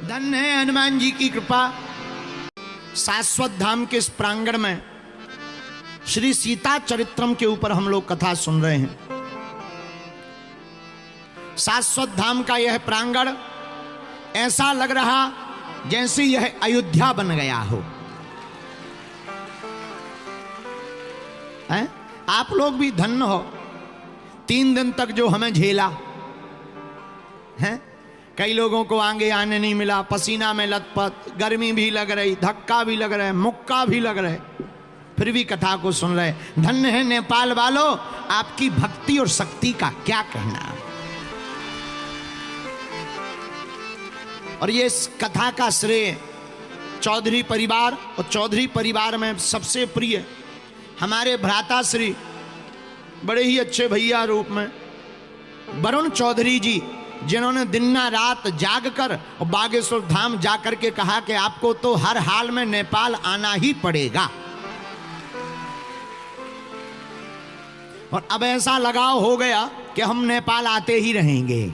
धन्य है हनुमान जी की कृपा। शाश्वत धाम के इस प्रांगण में श्री सीता चरित्रम के ऊपर हम लोग कथा सुन रहे हैं। शाश्वत धाम का यह प्रांगण ऐसा लग रहा जैसे यह अयोध्या बन गया हो। हैं? आप लोग भी धन्य हो। 3 दिन तक जो हमें झेला है, कई लोगों को आगे आने नहीं मिला, पसीना में लथपथ, गर्मी भी लग रही, धक्का भी लग रहा है, मुक्का भी लग रहा है, फिर भी कथा को सुन रहे। धन्य है नेपाल वालों, आपकी भक्ति और शक्ति का क्या कहना। और ये कथा का श्रेय चौधरी परिवार, और चौधरी परिवार में सबसे प्रिय हमारे भ्राता श्री, बड़े ही अच्छे भैया रूप में वरुण चौधरी जी, जिन्होंने दिन रात जाग कर और बागेश्वर धाम जाकर के कहा कि आपको तो हर हाल में नेपाल आना ही पड़ेगा। और अब ऐसा लगाव हो गया कि हम नेपाल आते ही रहेंगे।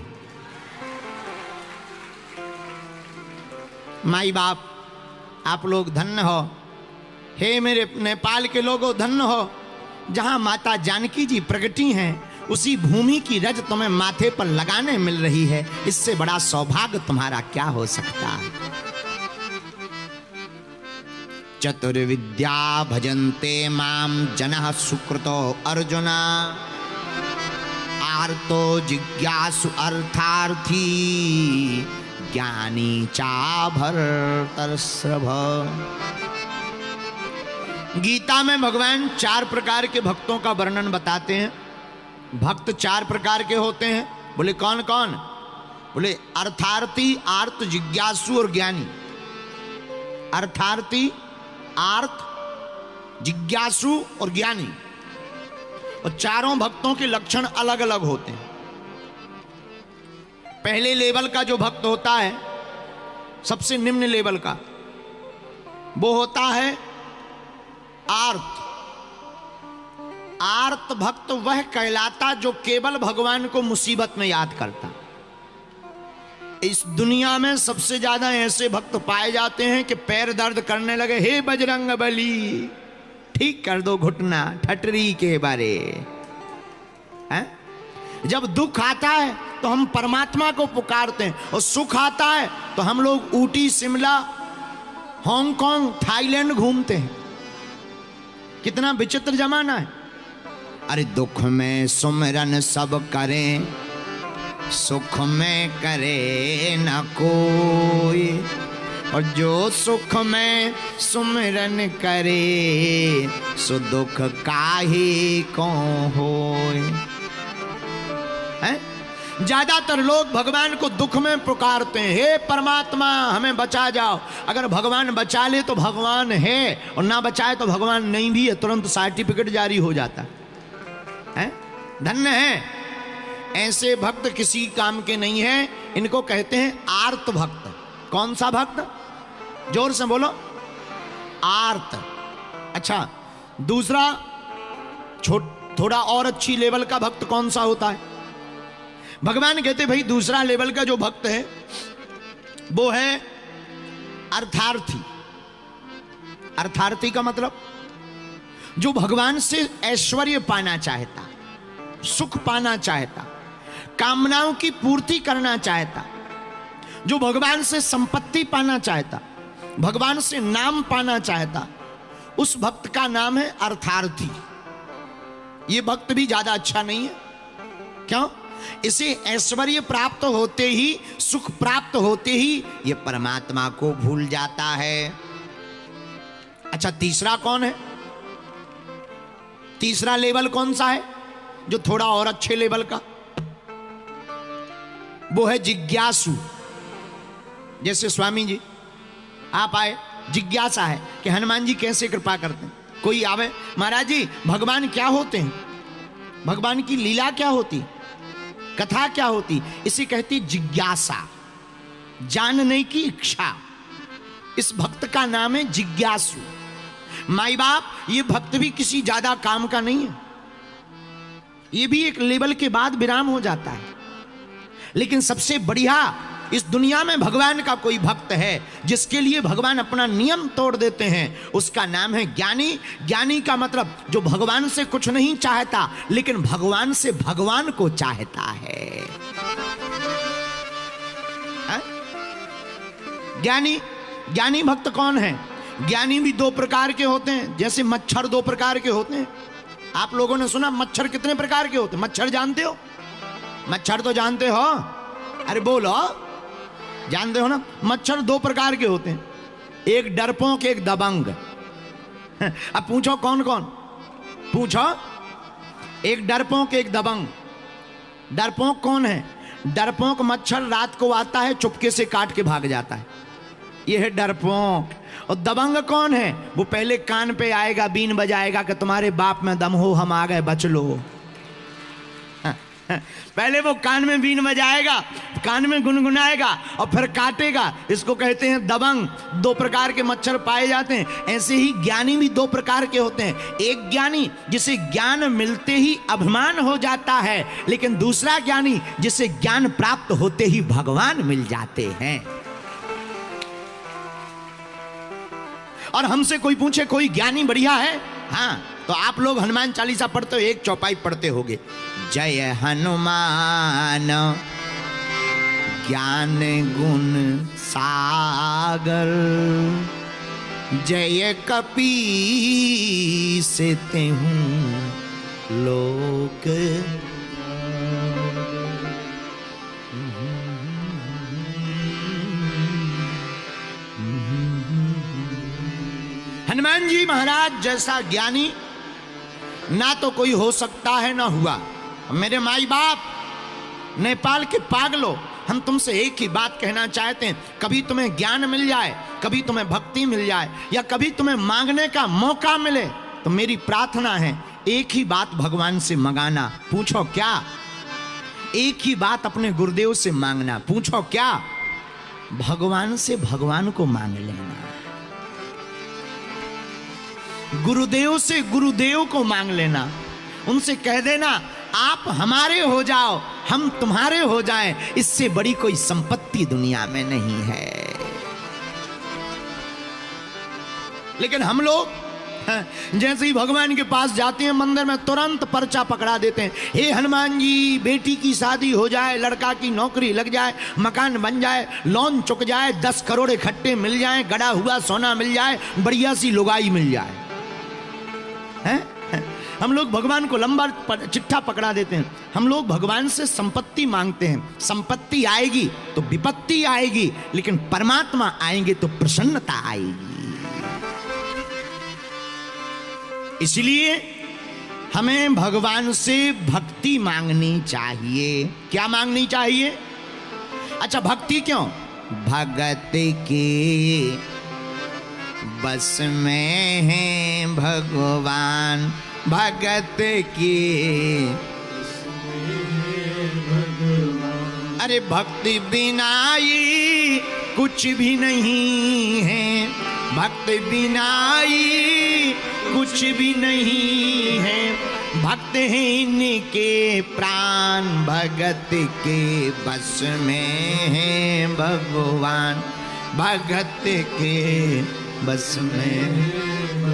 माई बाप आप लोग धन्य हो। हे मेरे नेपाल के लोगों धन्य हो। जहां माता जानकी जी प्रगटी हैं, उसी भूमि की रज तुम्हें माथे पर लगाने मिल रही है। इससे बड़ा सौभाग्य तुम्हारा क्या हो सकता है। चतुर्विद्या भजन्ते माम जनः सुकृतो अर्जुना, आर्तो जिज्ञासु अर्थार्थी, ज्ञानी चाभरतर्षभ। गीता में भगवान 4 प्रकार के भक्तों का वर्णन बताते हैं। भक्त 4 प्रकार के होते हैं। बोले कौन कौन? बोले अर्थार्थी, आर्त, जिज्ञासु और ज्ञानी। अर्थार्थी, आर्त, जिज्ञासु और ज्ञानी। और चारों भक्तों के लक्षण अलग अलग होते हैं। पहले लेवल का जो भक्त होता है, सबसे निम्न लेवल का, वो होता है आर्त। आर्त भक्त वह कहलाता जो केवल भगवान को मुसीबत में याद करता। इस दुनिया में सबसे ज्यादा ऐसे भक्त पाए जाते हैं कि पैर दर्द करने लगे, हे बजरंग बली ठीक कर दो घुटना ठटरी के बारे हैं? जब दुख आता है तो हम परमात्मा को पुकारते हैं, और सुख आता है तो हम लोग ऊटी, शिमला, हांगकांग, थाईलैंड घूमते हैं। कितना विचित्र जमाना है। अरे दुख में सुमिरन सब करें, सुख में करे न कोई, और जो सुख में सुमिरन करे, सो दुख काहे को होए। हैं? ज्यादातर लोग भगवान को दुख में पुकारते हैं, हे परमात्मा हमें बचा जाओ। अगर भगवान बचा ले तो भगवान है, और ना बचाए तो भगवान नहीं भी है, तुरंत सर्टिफिकेट जारी हो जाता है। धन्य है ऐसे भक्त, किसी काम के नहीं है। इनको कहते हैं आर्त भक्त। कौन सा भक्त? जोर से बोलो, आर्त। अच्छा, दूसरा थोड़ा और अच्छी लेवल का भक्त कौन सा होता है? भगवान कहते भाई दूसरा लेवल का जो भक्त है वो है अर्थार्थी। अर्थार्थी का मतलब जो भगवान से ऐश्वर्य पाना चाहता, सुख पाना चाहता, कामनाओं की पूर्ति करना चाहता, जो भगवान से संपत्ति पाना चाहता, भगवान से नाम पाना चाहता, उस भक्त का नाम है अर्थार्थी। ये भक्त भी ज्यादा अच्छा नहीं है। क्यों? इसे ऐश्वर्य प्राप्त होते ही, सुख प्राप्त होते ही ये परमात्मा को भूल जाता है। अच्छा, तीसरा कौन है? तीसरा लेवल कौन सा है जो थोड़ा और अच्छे लेवल का? वो है जिज्ञासु। जैसे स्वामी जी आप आए, जिज्ञासा है कि हनुमान जी कैसे कृपा करते हैं। कोई आवे, महाराज जी भगवान क्या होते हैं, भगवान की लीला क्या होती, कथा क्या होती, इसे कहती जिज्ञासा, जानने की इच्छा। इस भक्त का नाम है जिज्ञासु। माई बाप, ये भक्त भी किसी ज्यादा काम का नहीं है। ये भी एक लेवल के बाद विराम हो जाता है। लेकिन सबसे बढ़िया इस दुनिया में भगवान का कोई भक्त है जिसके लिए भगवान अपना नियम तोड़ देते हैं, उसका नाम है ज्ञानी। ज्ञानी का मतलब जो भगवान से कुछ नहीं चाहता लेकिन भगवान से भगवान को चाहता है। ज्ञानी भक्त कौन है? ज्ञानी भी दो प्रकार के होते हैं, जैसे मच्छर दो प्रकार के होते हैं। आप लोगों ने सुना मच्छर कितने प्रकार के होते हैं? मच्छर जानते हो? मच्छर तो जानते हो? अरे बोलो, जानते हो ना? मच्छर दो प्रकार के होते हैं, एक डरपोक एक दबंग। अब पूछो कौन कौन? पूछो। एक डरपोक एक दबंग। डरपोक कौन है? डरपोक मच्छर रात को आता है, चुपके से काट के भाग जाता है, यह है डरपोक। और दबंग कौन है? वो पहले कान पे आएगा, बीन बजाएगा कि तुम्हारे बाप में दम हो, हम आ गए, बच लो। पहले वो कान में बीन बजाएगा, कान में गुनगुनाएगा और फिर काटेगा। इसको कहते हैं दबंग। दो प्रकार के मच्छर पाए जाते हैं। ऐसे ही ज्ञानी भी दो प्रकार के होते हैं। एक ज्ञानी जिसे ज्ञान मिलते ही अभिमान हो जाता है, लेकिन दूसरा ज्ञानी जिसे ज्ञान प्राप्त होते ही भगवान मिल जाते हैं। और हमसे कोई पूछे कोई ज्ञानी बढ़िया है, हाँ, तो आप लोग हनुमान चालीसा पढ़ते हो, एक चौपाई पढ़ते होगे, जय हनुमान ज्ञान गुण सागर, जय कपीस तेहु लोक। हनुमान जी महाराज जैसा ज्ञानी ना तो कोई हो सकता है ना हुआ। मेरे माई बाप, नेपाल के पागलों, हम तुमसे एक ही बात कहना चाहते हैं, कभी तुम्हें ज्ञान मिल जाए, कभी तुम्हें भक्ति मिल जाए, या कभी तुम्हें मांगने का मौका मिले, तो मेरी प्रार्थना है एक ही बात भगवान से मंगाना। पूछो क्या? एक ही बात अपने गुरुदेव से मांगना। पूछो क्या? भगवान से भगवान को मांग लेना, गुरुदेव से गुरुदेव को मांग लेना। उनसे कह देना आप हमारे हो जाओ, हम तुम्हारे हो जाएं, इससे बड़ी कोई संपत्ति दुनिया में नहीं है। लेकिन हम लोग जैसे ही भगवान के पास जाते हैं मंदिर में, तुरंत पर्चा पकड़ा देते हैं, हे हनुमान जी, बेटी की शादी हो जाए, लड़का की नौकरी लग जाए, मकान बन जाए, लोन चुक जाए, 10 करोड़ इकट्ठे मिल जाए, गड़ा हुआ सोना मिल जाए, बढ़िया सी लुगाई मिल जाए। हैं? हम लोग भगवान को लंबा चिट्ठा पकड़ा देते हैं। हम लोग भगवान से संपत्ति मांगते हैं। संपत्ति आएगी तो विपत्ति आएगी, लेकिन परमात्मा आएंगे तो प्रसन्नता आएगी। इसलिए हमें भगवान से भक्ति मांगनी चाहिए। क्या मांगनी चाहिए? अच्छा, भक्ति क्यों? भगत के बस में है भगवान, भगत के। अरे भक्ति बिना ये कुछ भी नहीं है, भक्ति बिना ये कुछ भी नहीं है। भक्त हैं इनके प्राण, भगत के बस में है भगवान, भगत के बस में।